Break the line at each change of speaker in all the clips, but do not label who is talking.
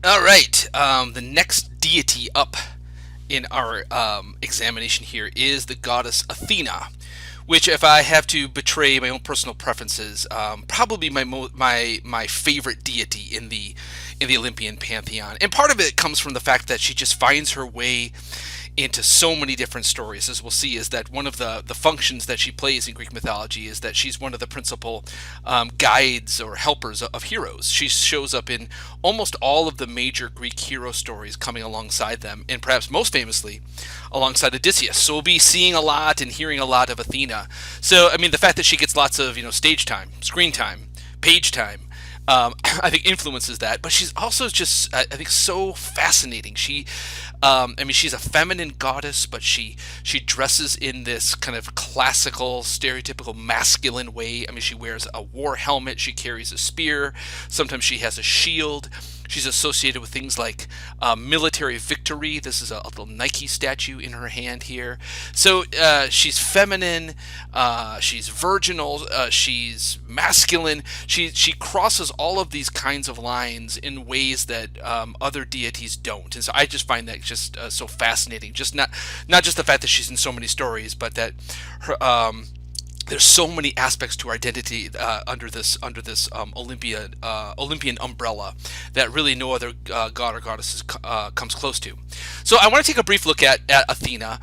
All right. The next deity up in our examination here is the goddess Athena, which, if I have to betray my own personal preferences, probably my favorite deity in the Olympian pantheon. And part of it comes from the fact that she just finds her way into so many different stories. As we'll see, is that one of the functions that she plays in Greek mythology is that she's one of the principal guides or helpers of heroes. She shows up in almost all of the major Greek hero stories, coming alongside them, and perhaps most famously alongside Odysseus. So we'll be seeing a lot and hearing a lot of Athena. So I mean, the fact that she gets lots of stage time, screen time, page time, I think influences that. But she's also just, I think, so fascinating. I mean, she's a feminine goddess, but she dresses in this kind of classical, stereotypical masculine way. I mean, she wears a war helmet, she carries a spear, sometimes she has a shield. She's associated with things like military victory. This is a little Nike statue in her hand here. So she's feminine, she's virginal, she's masculine. She crosses all of these kinds of lines in ways that other deities don't. And so I just find that just so fascinating. Just not just the fact that she's in so many stories, but that her. There's so many aspects to her identity under this Olympian umbrella that really no other god or goddess comes close to. So I want to take a brief look at Athena.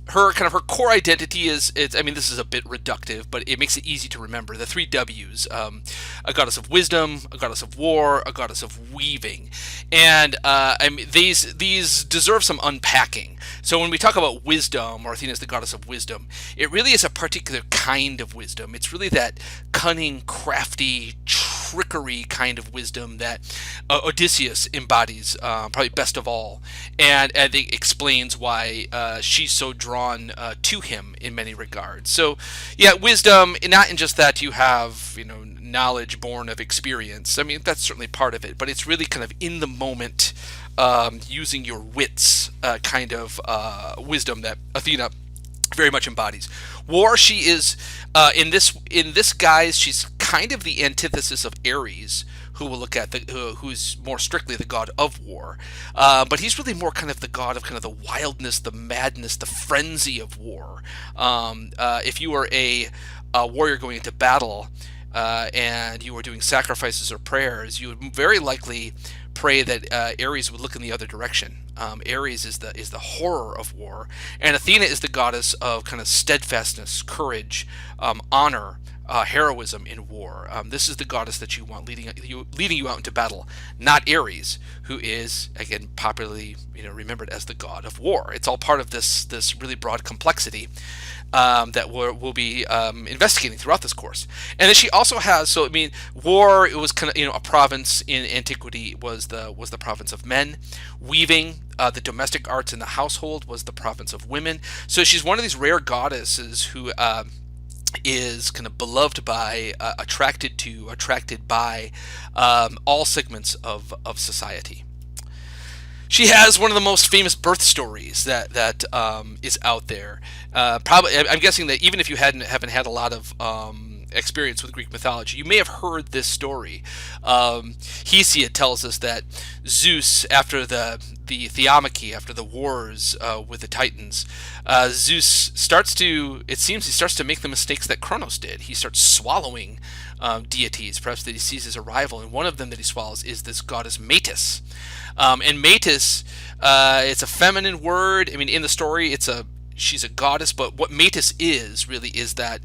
Her core identity is, I mean, this is a bit reductive, but it makes it easy to remember the three W's: a goddess of wisdom, a goddess of war, a goddess of weaving. And I mean, these deserve some unpacking. So when we talk about wisdom, or Athena is the goddess of wisdom, it really is a particular kind of wisdom. It's really that cunning, crafty, trickery kind of wisdom that Odysseus embodies, probably best of all, and I think explains why she's so drawn to him in many regards. So, yeah, wisdom, not in just that you have knowledge born of experience. I mean, that's certainly part of it, but it's really kind of in the moment, using your wits kind of wisdom that Athena very much embodies. War, she is in this guise, she's kind of the antithesis of Ares, who we'll look at, who's more strictly the god of war, but he's really more kind of the god of kind of the wildness, the madness, the frenzy of war. If you were a warrior going into battle, and you were doing sacrifices or prayers, you would very likely pray that Ares would look in the other direction. Ares is the horror of war, and Athena is the goddess of kind of steadfastness, courage, honor, heroism in war. This is the goddess that you want leading you out into battle, not Ares, who is again popularly remembered as the god of war. It's all part of this really broad complexity that we'll be investigating throughout this course. And then she also has, so I mean, war, it was kind of a province in antiquity, was the province of men. Weaving, the domestic arts in the household, was the province of women. So she's one of these rare goddesses who is kind of beloved by, attracted by all segments of society. She has one of the most famous birth stories that is out there. Probably, I'm guessing that even if you haven't had a lot of experience with Greek mythology, you may have heard this story. Hesiod tells us that Zeus, after the Theomachy, after the wars with the Titans, Zeus starts to, it seems he starts to make the mistakes that Kronos did. He starts swallowing deities, perhaps that he sees as a rival, and one of them that he swallows is this goddess Mētis. And Mētis, it's a feminine word. I mean, in the story, she's a goddess, but what Mētis is really is that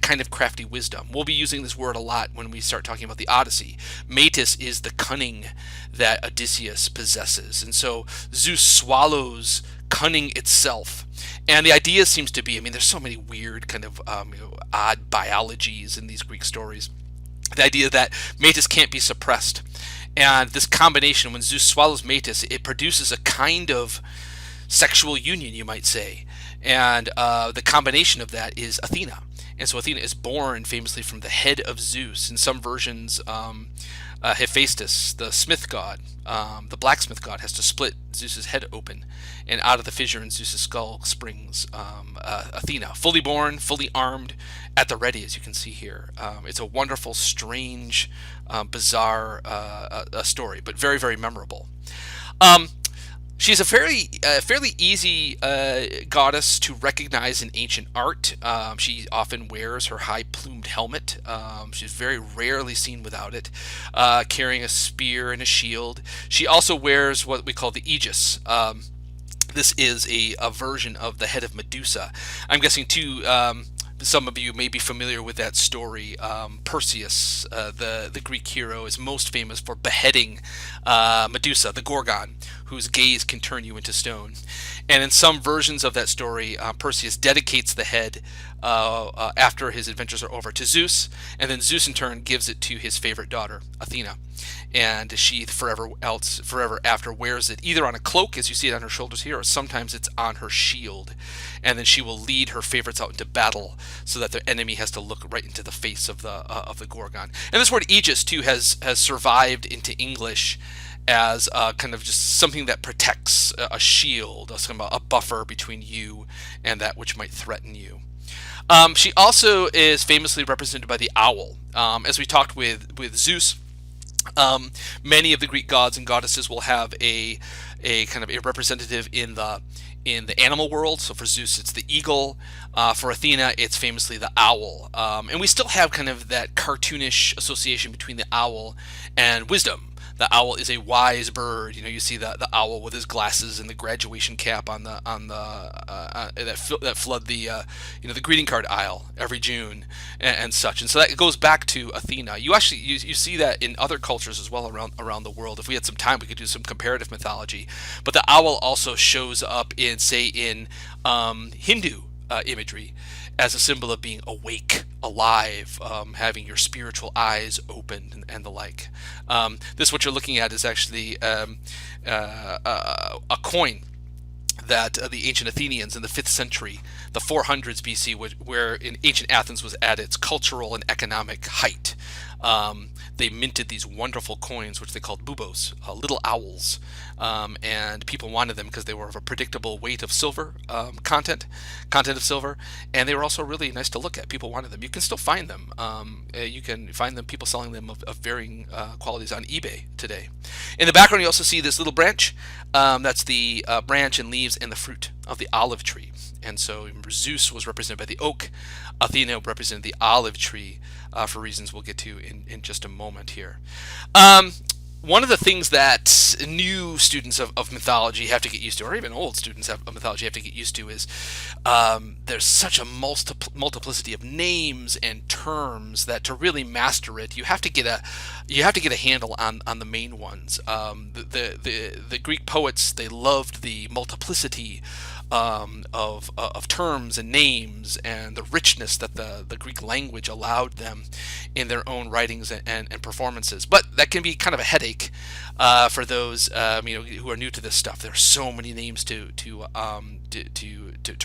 kind of crafty wisdom. We'll be using this word a lot when we start talking about the Odyssey. Mētis is the cunning that Odysseus possesses, and so Zeus swallows cunning itself. And the idea seems to be, I mean, there's so many weird kind of odd biologies in these Greek stories. The idea that Mētis can't be suppressed. And this combination, when Zeus swallows Mētis, it produces a kind of sexual union, you might say. And the combination of that is Athena. And so Athena is born famously from the head of Zeus. In some versions, Hephaestus, the smith god, the blacksmith god, has to split Zeus's head open, and out of the fissure in Zeus's skull springs Athena, fully born, fully armed, at the ready, as you can see here. It's a wonderful, strange, bizarre story, but very, very memorable. She's a fairly easy goddess to recognize in ancient art. She often wears her high plumed helmet. She's very rarely seen without it, carrying a spear and a shield. She also wears what we call the aegis. This is a version of the head of Medusa. I'm guessing too. Some of you may be familiar with that story. Perseus, the Greek hero, is most famous for beheading Medusa, the Gorgon, whose gaze can turn you into stone. And in some versions of that story, Perseus dedicates the head after his adventures are over to Zeus, and then Zeus in turn gives it to his favorite daughter, Athena. And she forever after wears it either on a cloak, as you see it on her shoulders here, or sometimes it's on her shield. And then she will lead her favorites out into battle, so that the enemy has to look right into the face of the Gorgon. And this word aegis too has survived into English as kind of just something that protects, a shield, a buffer between you and that which might threaten you. She also is famously represented by the owl. As we talked with Zeus, many of the Greek gods and goddesses will have a kind of a representative in the animal world. So for Zeus, it's the eagle. For Athena, it's famously the owl. And we still have kind of that cartoonish association between the owl and wisdom. The owl is a wise bird. You see the owl with his glasses and the graduation cap on the that flood the the greeting card aisle every June and such. And so that goes back to Athena. You actually you see that in other cultures as well around the world. If we had some time, we could do some comparative mythology. But the owl also shows up in Hindu imagery as a symbol of being awake, alive, having your spiritual eyes opened, and the like. This, what you're looking at, is actually a coin that the ancient Athenians in the 5th century, the 400s BC, where in ancient Athens was at its cultural and economic height. They minted these wonderful coins, which they called buboes, little owls, and people wanted them because they were of a predictable weight of silver, content of silver, and they were also really nice to look at. People wanted them. You can still find them. You can find them, people selling them of varying qualities on eBay today. In the background, you also see this little branch. That's the branch and leaves and the fruit of the olive tree. And so Zeus was represented by the oak. Athena represented the olive tree, for reasons we'll get to in just a moment here. One of the things that new students of mythology have to get used to, or even old students of mythology have to get used to, is there's such a multiplicity of names and terms that to really master it, you have to get a handle on the main ones. The Greek poets, they loved the multiplicity of terms and names and the richness that the Greek language allowed them in their own writings and performances. But that can be kind of a headache for those who are new to this stuff. There are so many names to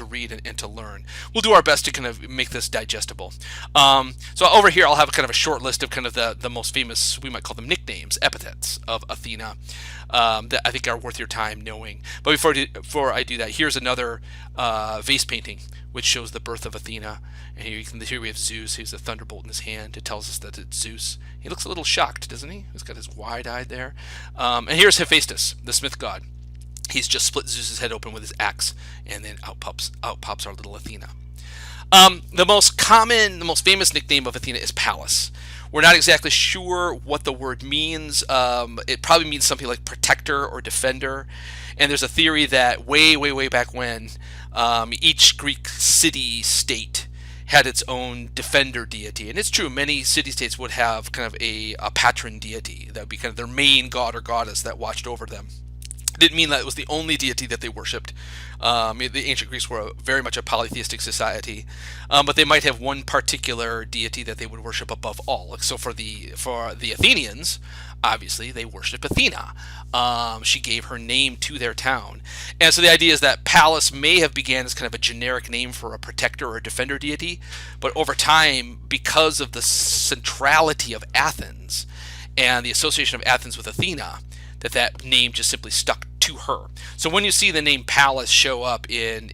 read and to learn. We'll do our best to kind of make this digestible. So over here, I'll have kind of a short list of kind of the most famous, we might call them nicknames, epithets of Athena, that I think are worth your time knowing. But before I do that, here's another vase painting which shows the birth of Athena. And here we have Zeus. He has a thunderbolt in his hand. It tells us that it's Zeus. He looks a little shocked, doesn't he? He's got his wide-eyed there. And here's Hephaestus, the smith god. He's just split Zeus's head open with his axe, and then out pops our little Athena. The most famous nickname of Athena is Pallas. We're not exactly sure what the word means. It probably means something like protector or defender. And there's a theory that way back when, each Greek city-state had its own defender deity. And it's true, many city-states would have kind of a patron deity that would be kind of their main god or goddess that watched over them. Didn't mean that it was the only deity that they worshipped. The ancient Greeks were very much a polytheistic society, but they might have one particular deity that they would worship above all. Like, so for the Athenians, obviously they worshipped Athena. She gave her name to their town, and so the idea is that Pallas may have began as kind of a generic name for a protector or a defender deity, but over time, because of the centrality of Athens and the association of Athens with Athena, that name just simply stuck to her. So when you see the name Pallas show up in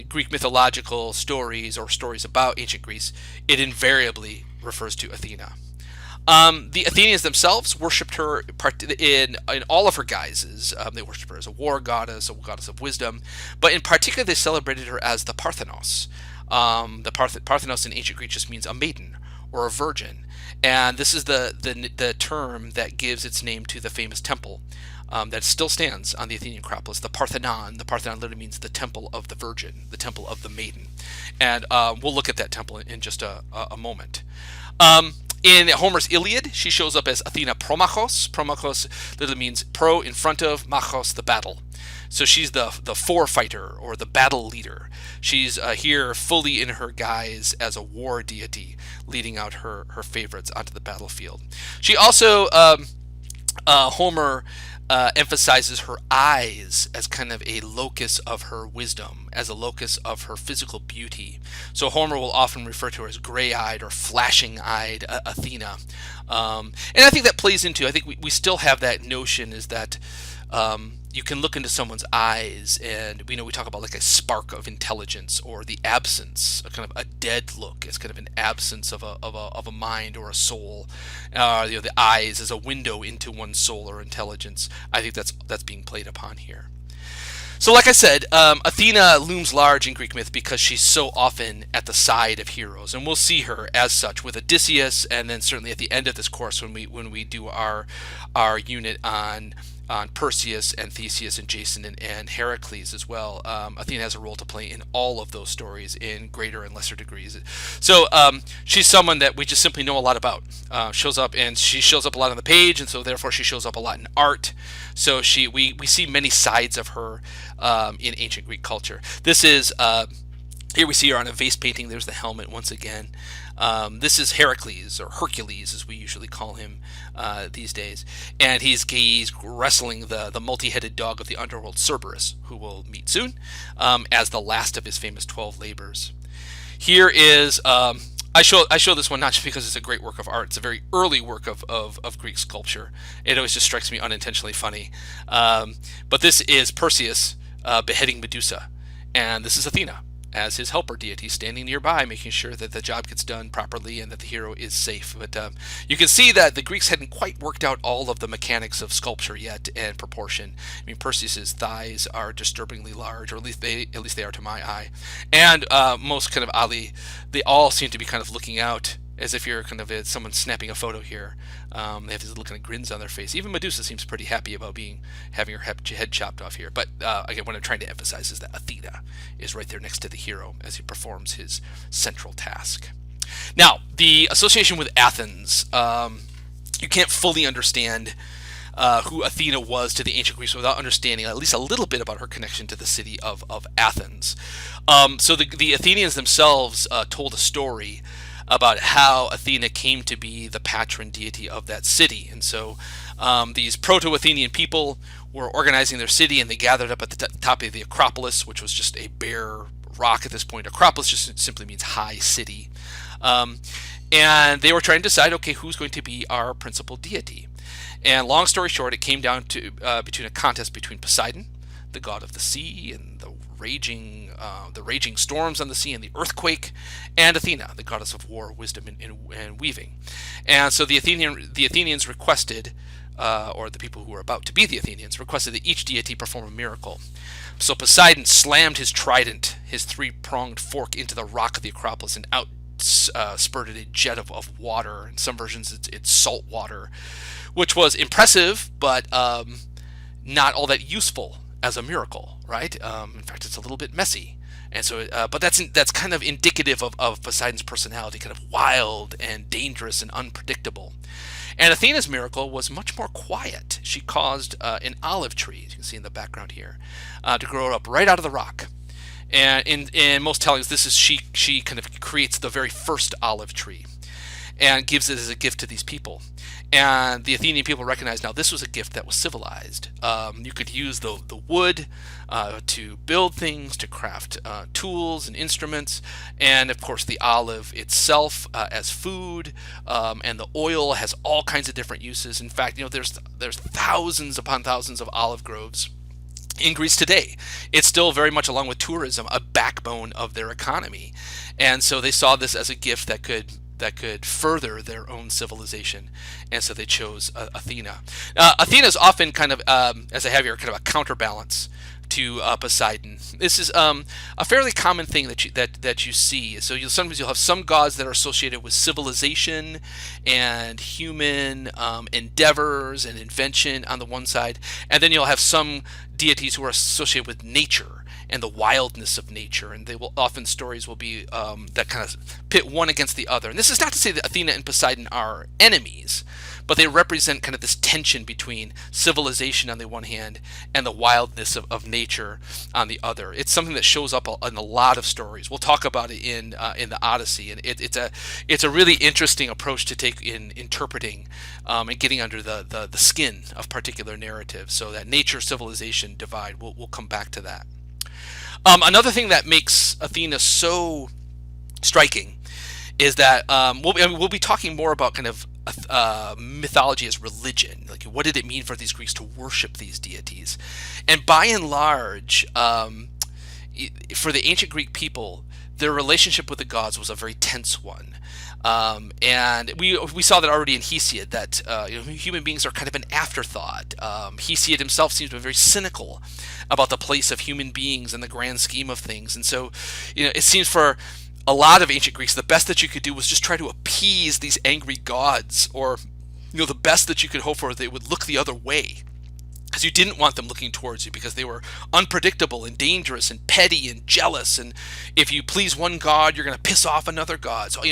Greek mythological stories or stories about ancient Greece, it invariably refers to Athena. The Athenians themselves worshipped her in all of her guises. They worshipped her as a war goddess, a goddess of wisdom, but in particular they celebrated her as the Parthenos. Parthenos in ancient Greek just means a maiden or a virgin, and this is the term that gives its name to the famous temple that still stands on the Athenian Acropolis, the Parthenon. The Parthenon literally means the temple of the virgin, the temple of the maiden, and we'll look at that temple in just a moment. In Homer's Iliad, she shows up as Athena Promachos. Promachos literally means pro, in front of, machos, the battle. So she's the forefighter or the battle leader. She's here fully in her guise as a war deity, leading out her favorites onto the battlefield. She also, Homer emphasizes her eyes as kind of a locus of her wisdom, as a locus of her physical beauty. So Homer will often refer to her as gray-eyed or flashing-eyed Athena. And I think that plays into, I think we still have that notion is that you can look into someone's eyes and we talk about like a spark of intelligence or the absence, a kind of a dead look as kind of an absence of a mind or a soul. The eyes as a window into one's soul or intelligence. I think that's being played upon here. So like I said, Athena looms large in Greek myth because she's so often at the side of heroes, and we'll see her as such with Odysseus, and then certainly at the end of this course when we do our unit on Perseus and Theseus and Jason and Heracles as well. Athena has a role to play in all of those stories in greater and lesser degrees. So she's someone that we just simply know a lot about. Shows up, and she shows up a lot on the page, and so therefore she shows up a lot in art. So we see many sides of her in ancient Greek culture. This is here we see her on a vase painting. There's the helmet once again. This is Heracles, or Hercules as we usually call him these days, and he's wrestling the multi-headed dog of the underworld, Cerberus, who we'll meet soon, as the last of his famous 12 labors. Here is I show this one not just because it's a great work of art. It's a very early work of Greek sculpture. It always just strikes me unintentionally funny. But this is Perseus beheading Medusa, and this is Athena as his helper deity standing nearby, making sure that the job gets done properly and that the hero is safe. But you can see that the Greeks hadn't quite worked out all of the mechanics of sculpture yet and proportion. I mean, Perseus's thighs are disturbingly large, or at least they are to my eye. And most kind of oddly, they all seem to be kind of looking out as if you're kind of someone snapping a photo here. They have these little kind of grins on their face. Even Medusa seems pretty happy about having her head chopped off here. But again, what I'm trying to emphasize is that Athena is right there next to the hero as he performs his central task. Now, the association with Athens. You can't fully understand who Athena was to the ancient Greeks without understanding at least a little bit about her connection to the city of Athens. So the Athenians themselves told a story about how Athena came to be the patron deity of that city. And so these proto-Athenian people were organizing their city, and they gathered up at the top of the Acropolis, which was just a bare rock at this point. Acropolis just simply means high city. And they were trying to decide, okay, who's going to be our principal deity? And long story short, it came down to between a contest between Poseidon, the god of the sea, and the raging storms on the sea and the earthquake, and Athena, the goddess of war, wisdom, and weaving. And so the Athenians requested, or the people who were about to be the Athenians, requested that each deity perform a miracle. So Poseidon slammed his trident, his three-pronged fork, into the rock of the Acropolis, and out spurted a jet of water. In some versions, it's salt water, which was impressive, but not all that useful as a miracle, right? In fact, it's a little bit messy. And so, but that's kind of indicative of Poseidon's personality, kind of wild and dangerous and unpredictable. And Athena's miracle was much more quiet. She caused an olive tree, as you can see in the background here, to grow up right out of the rock. And in most tellings, this is she kind of creates the very first olive tree and gives it as a gift to these people. And the Athenian people recognize now this was a gift that was civilized. You could use the wood to build things, to craft tools and instruments, and of course the olive itself as food, and the oil has all kinds of different uses. In fact, there's thousands upon thousands of olive groves in Greece today. It's still very much, along with tourism, a backbone of their economy, and so they saw this as a gift that could further their own civilization, and so they chose Athena. Athena is often kind of, as I have here, kind of a counterbalance to Poseidon. This is a fairly common thing that you see. So sometimes you'll have some gods that are associated with civilization and human endeavors and invention on the one side, and then you'll have some deities who are associated with nature and the wildness of nature, and they will often, stories will be that kind of pit one against the other. And this is not to say that Athena and Poseidon are enemies, but they represent kind of this tension between civilization on the one hand and the wildness of nature on the other. It's something that shows up in a lot of stories. We'll talk about it in the Odyssey, and it's a really interesting approach to take in interpreting and getting under the skin of particular narratives. So that nature civilization divide, we'll come back to that. Another thing that makes Athena so striking is that we'll be talking more about kind of mythology as religion. Like, what did it mean for these Greeks to worship these deities? And by and large, for the ancient Greek people, their relationship with the gods was a very tense one. And we saw that already in Hesiod, that human beings are kind of an afterthought. Hesiod himself seems to be very cynical about the place of human beings in the grand scheme of things. And so, it seems for a lot of ancient Greeks, the best that you could do was just try to appease these angry gods, or the best that you could hope for, they would look the other way, because you didn't want them looking towards you, because they were unpredictable and dangerous and petty and jealous, and if you please one god, you're going to piss off another god. So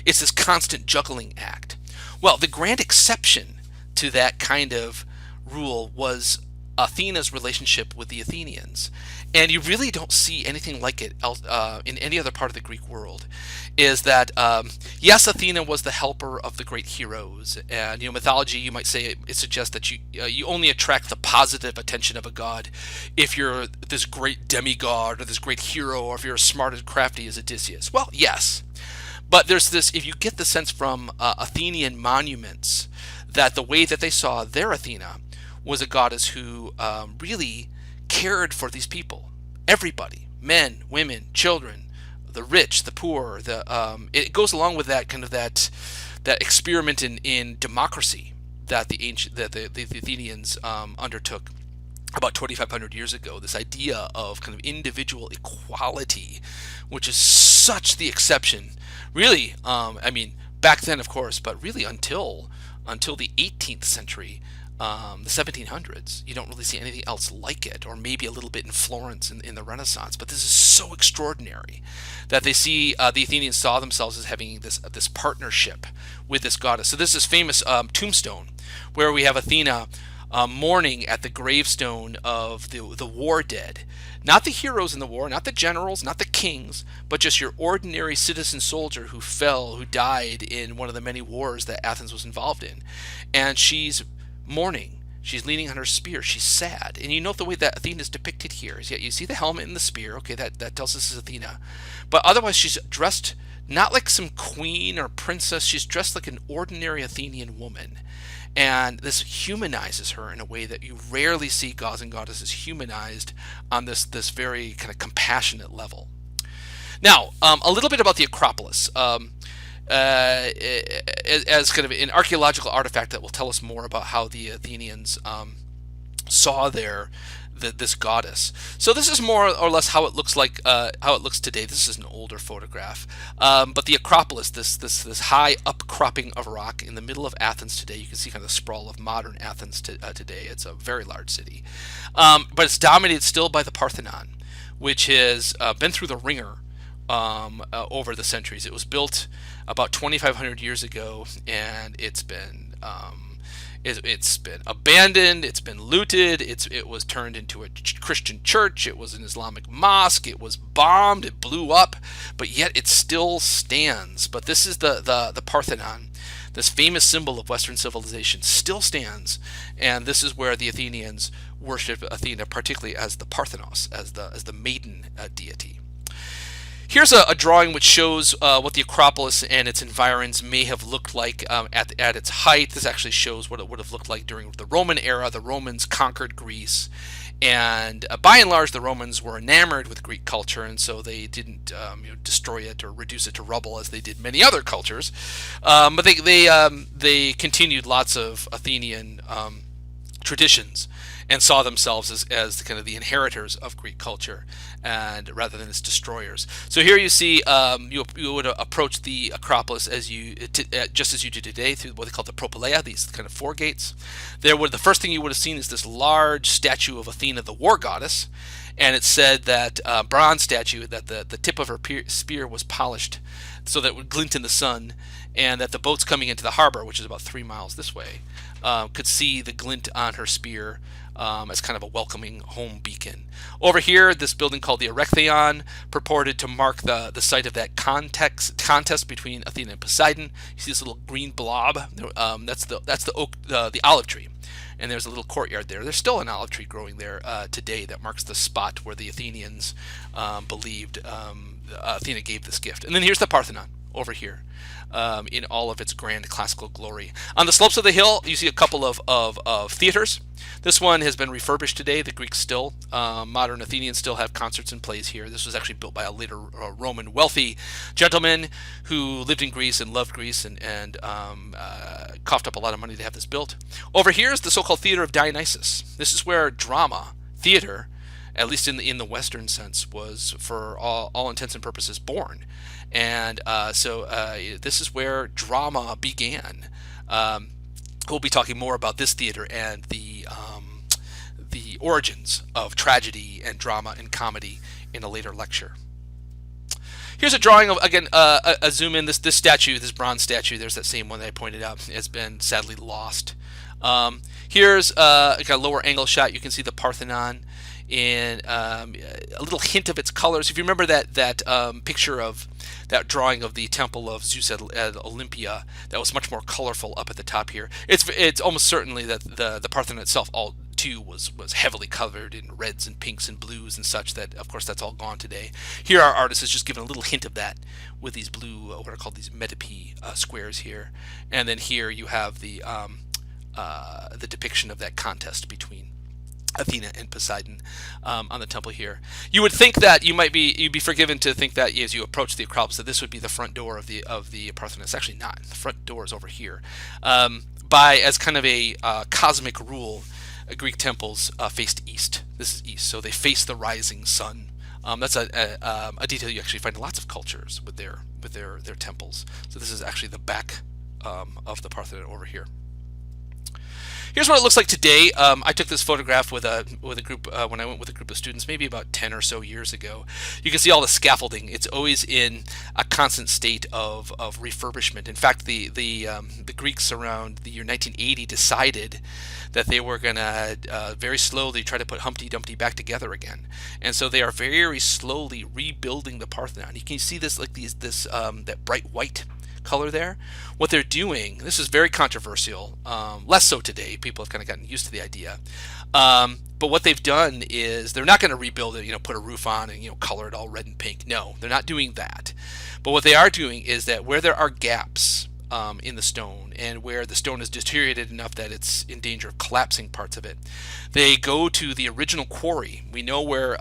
it's this constant juggling act. Well, the grand exception to that kind of rule was Athena's relationship with the Athenians. And you really don't see anything like it in any other part of the Greek world. Is that, yes, Athena was the helper of the great heroes. And mythology, you might say, it suggests that you only attract the positive attention of a god if you're this great demigod or this great hero, or if you're as smart and crafty as Odysseus. Well, yes. But there's this, if you get the sense from Athenian monuments, that the way that they saw their Athena was a goddess who really cared for these people, everybody, men, women, children, the rich, the poor. It goes along with that kind of that experiment in democracy that the Athenians undertook about 2,500 years ago. This idea of kind of individual equality, which is such the exception, really. Back then, of course, but really until the 18th century. The 1700s, you don't really see anything else like it, or maybe a little bit in Florence in the Renaissance. But this is so extraordinary that they see the Athenians saw themselves as having this partnership with this goddess. So there's this famous tombstone where we have Athena mourning at the gravestone of the war dead. Not the heroes in the war, not the generals, not the kings, but just your ordinary citizen soldier who died in one of the many wars that Athens was involved in. And she's mourning. She's leaning on her spear. She's sad. And you note the way that Athena is depicted here. You see the helmet and the spear. Okay, that tells us it's Athena. But otherwise, she's dressed not like some queen or princess. She's dressed like an ordinary Athenian woman. And this humanizes her in a way that you rarely see gods and goddesses humanized on this very kind of compassionate level. Now, a little bit about the Acropolis. As kind of an archaeological artifact that will tell us more about how the Athenians saw this goddess. So this is more or less how it looks today. This is an older photograph, but the Acropolis, this high upcropping of rock in the middle of Athens today. You can see kind of the sprawl of modern Athens today. It's a very large city, but it's dominated still by the Parthenon, which has been through the ringer over the centuries. It was built about 2,500 years ago, and it's been It's been abandoned. It's been looted. It was turned into a Christian church. It was an Islamic mosque. It was bombed. It blew up, but yet it still stands. But this is the Parthenon, this famous symbol of Western civilization, still stands, and this is where the Athenians worshipped Athena, particularly as the Parthenos, as the maiden deity. Here's a drawing which shows what the Acropolis and its environs may have looked like at its height. This actually shows what it would have looked like during the Roman era. The Romans conquered Greece, and by and large, the Romans were enamored with Greek culture, and so they didn't destroy it or reduce it to rubble as they did many other cultures. But they continued lots of Athenian traditions and saw themselves as kind of the inheritors of Greek culture, and rather than its destroyers. So here you see you would approach the Acropolis just as you do today through what they call the propylaea, these kind of four gates. The first thing you would have seen is this large statue of Athena, the war goddess, and it said that bronze statue that the tip of her spear was polished so that it would glint in the sun, and that the boats coming into the harbor, which is about 3 miles this way, could see the glint on her spear as kind of a welcoming home beacon. Over here, this building called the Erechtheion purported to mark the site of that contest between Athena and Poseidon. You see this little green blob? That's the olive tree, and there's a little courtyard there. There's still an olive tree growing there today that marks the spot where the Athenians believed Athena gave this gift. And then here's the Parthenon over here. In all of its grand classical glory. On the slopes of the hill, you see a couple of theaters. This one has been refurbished today. The Greeks still, modern Athenians still have concerts and plays here. This was actually built by a later Roman wealthy gentleman who lived in Greece and loved Greece and coughed up a lot of money to have this built. Over here is the so-called Theater of Dionysus. This is where drama, theater, at least in the Western sense, was for all intents and purposes born. And so this is where drama began. We'll be talking more about this theater and the origins of tragedy and drama and comedy in a later lecture. Here's a drawing of, again, a zoom in. This statue, this bronze statue, there's that same one that I pointed out, has been sadly lost. Here's a kind of lower angle shot. You can see the Parthenon in a little hint of its colors. If you remember that picture of that drawing of the temple of Zeus at Olympia, that was much more colorful up at the top here. It's almost certainly that the Parthenon itself all too was heavily covered in reds and pinks and blues and such, that of course that's all gone today. Here our artist has just given a little hint of that with these blue what are called these Mētis squares here, and then here you have the depiction of that contest between Athena and Poseidon on the temple here. You would think that you'd be forgiven to think that as you approach the Acropolis that this would be the front door of the Parthenon. It's actually not. The front door is over here. As kind of a cosmic rule, Greek temples faced east. This is east, so they face the rising sun. That's a detail you actually find in lots of cultures with their temples. So this is actually the back of the Parthenon over here. Here's what it looks like today. I took this photograph with a group when I went with a group of students, maybe about 10 or so years ago. You can see all the scaffolding. It's always in a constant state of refurbishment. In fact, the Greeks around the year 1980 decided that they were going to very slowly try to put Humpty Dumpty back together again, and so they are very slowly rebuilding the Parthenon. You can see this that bright white color there. What they're doing, this is very controversial, less so today. People have kind of gotten used to the idea. But what they've done is they're not going to rebuild it, put a roof on and color it all red and pink. No, they're not doing that. But what they are doing is that where there are gaps in the stone, and where the stone is deteriorated enough that it's in danger of collapsing parts of it, they go to the original quarry. We know where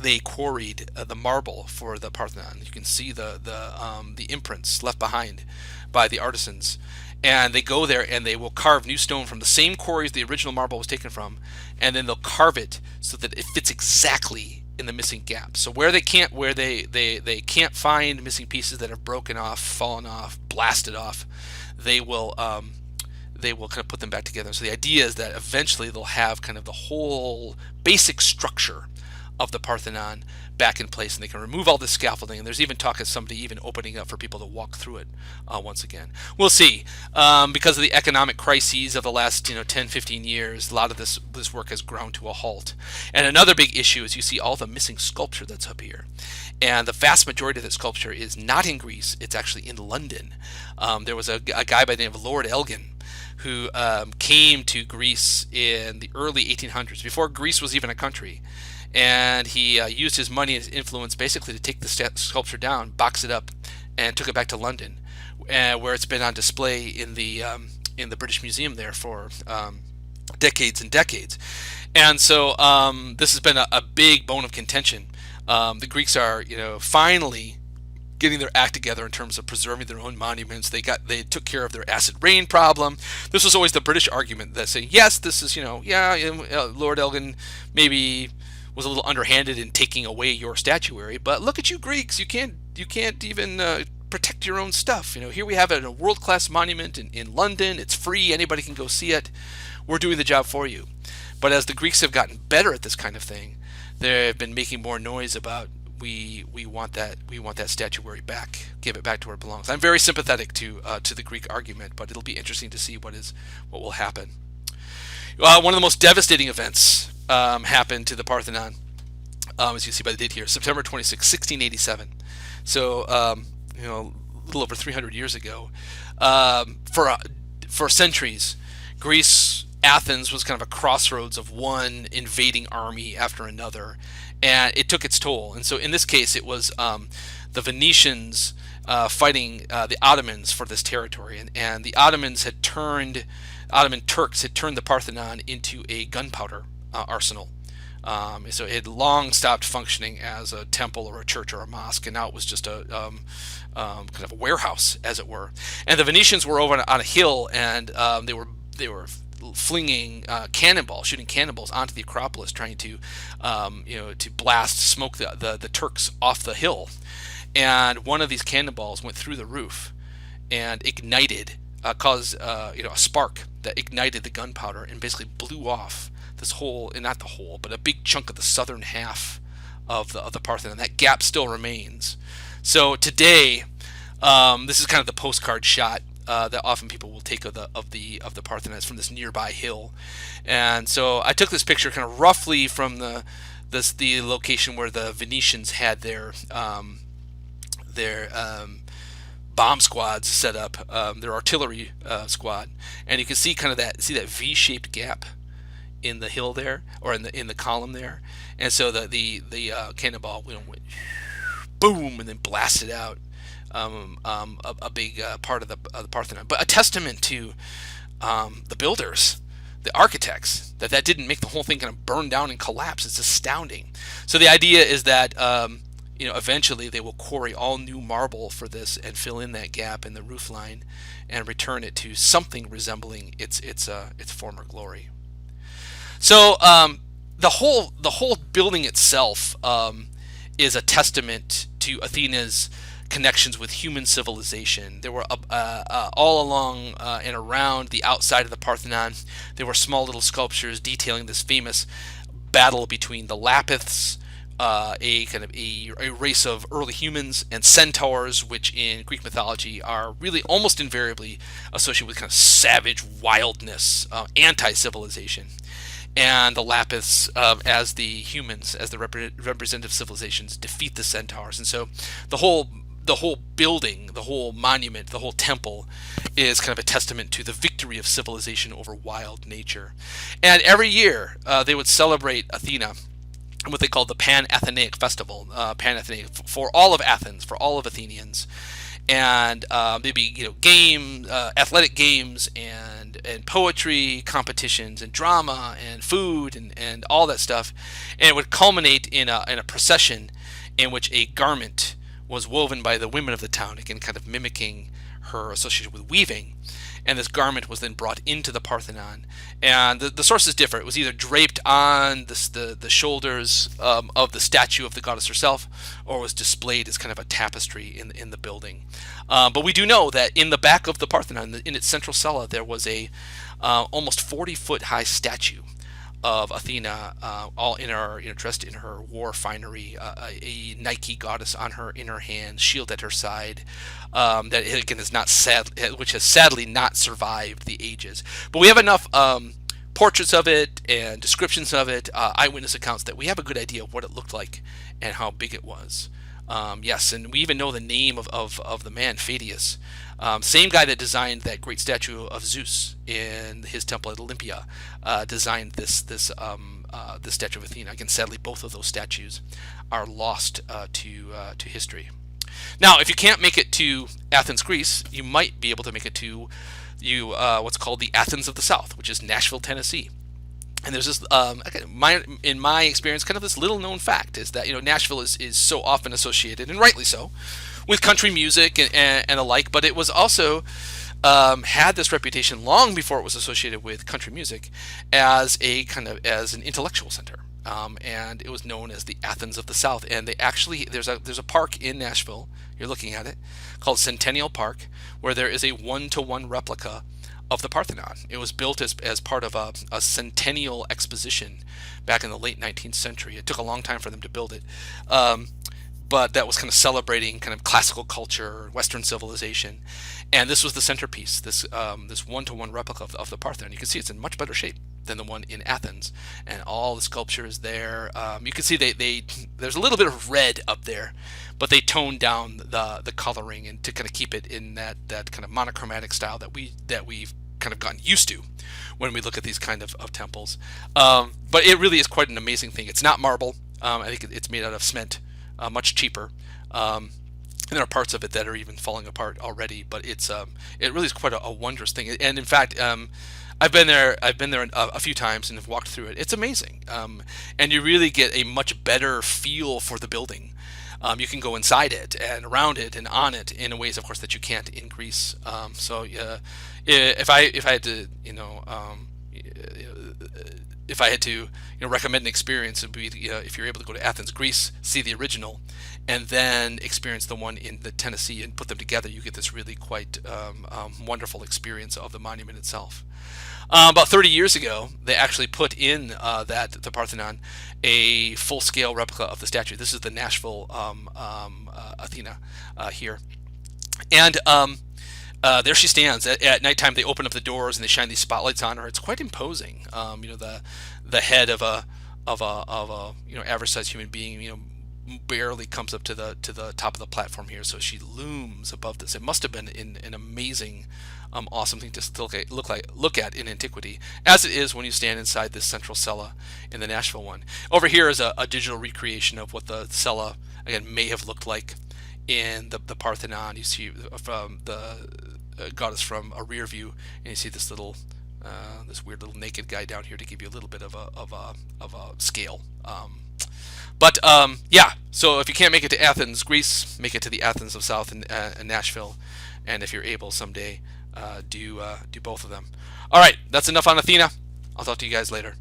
they quarried the marble for the Parthenon. You can see the imprints left behind by the artisans, and they go there and they will carve new stone from the same quarries the original marble was taken from, and then they'll carve it so that it fits exactly in the missing gaps. So where they can't find missing pieces that have broken off, fallen off, blasted off, they will kind of put them back together. So the idea is that eventually they'll have kind of the whole basic structure of the Parthenon back in place, and they can remove all this scaffolding. And there's even talk of somebody even opening up for people to walk through it once again. We'll see. Because of the economic crises of the last 10, 15 years, a lot of this work has ground to a halt. And another big issue is you see all the missing sculpture that's up here. And the vast majority of that sculpture is not in Greece. It's actually in London. There was a guy by the name of Lord Elgin who came to Greece in the early 1800s, before Greece was even a country. And he used his money and his influence basically to take the sculpture down, box it up, and took it back to London, where it's been on display in the British Museum there for decades and decades. And so this has been a big bone of contention. The Greeks are, finally getting their act together in terms of preserving their own monuments. They took care of their acid rain problem. This was always the British argument that say, yes, this is, Lord Elgin maybe was a little underhanded in taking away your statuary, but look at you Greeks, you can't even protect your own stuff. Here we have a world-class monument in London. It's free. Anybody can go see it. We're doing the job for you. But as the Greeks have gotten better at this kind of thing, they've been making more noise about we want that statuary back. Give it back to where it belongs. I'm very sympathetic to the Greek argument, but it'll be interesting to see what will happen. One of the most devastating events happened to the Parthenon, as you see by the date here, September 26, 1687. So a little over 300 years ago. For centuries, Greece, Athens was kind of a crossroads of one invading army after another, and it took its toll. And so in this case, it was the Venetians fighting the Ottomans for this territory, and the Ottoman Turks had turned the Parthenon into a gunpowder arsenal. So it had long stopped functioning as a temple or a church or a mosque, and now it was just a kind of a warehouse, as it were. And the Venetians were over on a hill, and they were flinging cannonballs, shooting cannonballs onto the Acropolis, trying to smoke the Turks off the hill. And one of these cannonballs went through the roof and ignited, caused a spark that ignited the gunpowder and basically blew off this whole, and not the whole, but a big chunk of the southern half of the Parthenon. That gap still remains. So today, this is kind of the postcard shot that often people will take of the Parthenon. It's from this nearby hill. And so I took this picture kind of roughly from the location where the Venetians had their bomb squads set up, their artillery squad, and you can see kind of that V-shaped gap in the hill there, or in the column there. And so the cannonball went boom and then blasted out a big part of the Parthenon. But a testament to the builders, the architects, that didn't make the whole thing kind of burn down and collapse. It's astounding. So the idea is that eventually they will quarry all new marble for this and fill in that gap in the roof line and return it to something resembling its former glory. So the whole building itself is a testament to Athena's connections with human civilization. There were all along and around the outside of the Parthenon, there were small little sculptures detailing this famous battle between the Lapiths, a race of early humans, and centaurs, which in Greek mythology are really almost invariably associated with kind of savage wildness, anti-civilization. And the Lapiths, as the humans, as the representative civilizations, defeat the centaurs. And so the whole building, the whole monument, the whole temple is kind of a testament to the victory of civilization over wild nature. And every year they would celebrate Athena in what they called the Pan-Athenaic Festival, Pan-Athenaic, for all of Athens, for all of Athenians. And maybe athletic games and poetry competitions and drama and food and all that stuff, and it would culminate in a procession in which a garment was woven by the women of the town, again kind of mimicking her association with weaving. And this garment was then brought into the Parthenon. And the sources differ. It was either draped on the shoulders of the statue of the goddess herself, or was displayed as kind of a tapestry in the building. But we do know that in the back of the Parthenon, in its central cella, there was a almost 40-foot high statue of Athena, all in her, dressed in her war finery, a Nike goddess on her in her hand, shield at her side. That again is not sad, which has sadly not survived the ages. But we have enough portraits of it and descriptions of it, eyewitness accounts, that we have a good idea of what it looked like and how big it was. Yes, and we even know the name of the man, Pheidias. Same guy that designed that great statue of Zeus in his temple at Olympia, designed this statue of Athena. Again, sadly, both of those statues are lost to history. Now, if you can't make it to Athens, Greece, you might be able to make it to what's called the Athens of the South, which is Nashville, Tennessee. And there's this, in my experience, kind of this little known fact is that Nashville is so often associated, and rightly so, with country music and the like. But it was also had this reputation long before it was associated with country music as an intellectual center. And it was known as the Athens of the South. And they actually there's a park in Nashville. You're looking at it, called Centennial Park, where there is a 1-to-1 replica of the Parthenon. It was built as part of a centennial exposition back in the late 19th century. It took a long time for them to build it, but that was kind of celebrating kind of classical culture, Western civilization, and this was the centerpiece. This 1-to-1 replica of the Parthenon. You can see it's in much better shape than the one in Athens, and all the sculpture is there. You can see there's a little bit of red up there, but they toned down the coloring and to kind of keep it in that kind of monochromatic style that we've kind of gotten used to when we look at these kind of temples. But it really is quite an amazing thing. It's not marble. I think it's made out of cement, much cheaper. And there are parts of it that are even falling apart already. But it really is quite a wondrous thing. And in fact, I've been there a few times and have walked through it. It's amazing, and you really get a much better feel for the building. You can go inside it and around it and on it in ways, of course, that you can't in Greece. So if I had to, if I had to recommend an experience, it would be if you're able to go to Athens, Greece, see the original, and then experience the one in the Tennessee and put them together, you get this really quite wonderful experience of the monument itself. About 30 years ago, they actually put in the Parthenon a full-scale replica of the statue. This is the Nashville Athena here, and there she stands at nighttime. They open up the doors and they shine these spotlights on her. It's quite imposing. The head of a average-sized human being, barely comes up to the top of the platform here. So she looms above this. It must have been an amazing, awesome thing to look at in antiquity, as it is when you stand inside this central cella in the Nashville one. Over here is a digital recreation of what the cella again may have looked like in the Parthenon. You see from the goddess from a rear view, and you see this little this weird little naked guy down here to give you a little bit of a scale. But yeah, so if you can't make it to Athens, Greece, make it to the Athens of South in Nashville, and if you're able someday, do both of them. All right, that's enough on Athena. I'll talk to you guys later.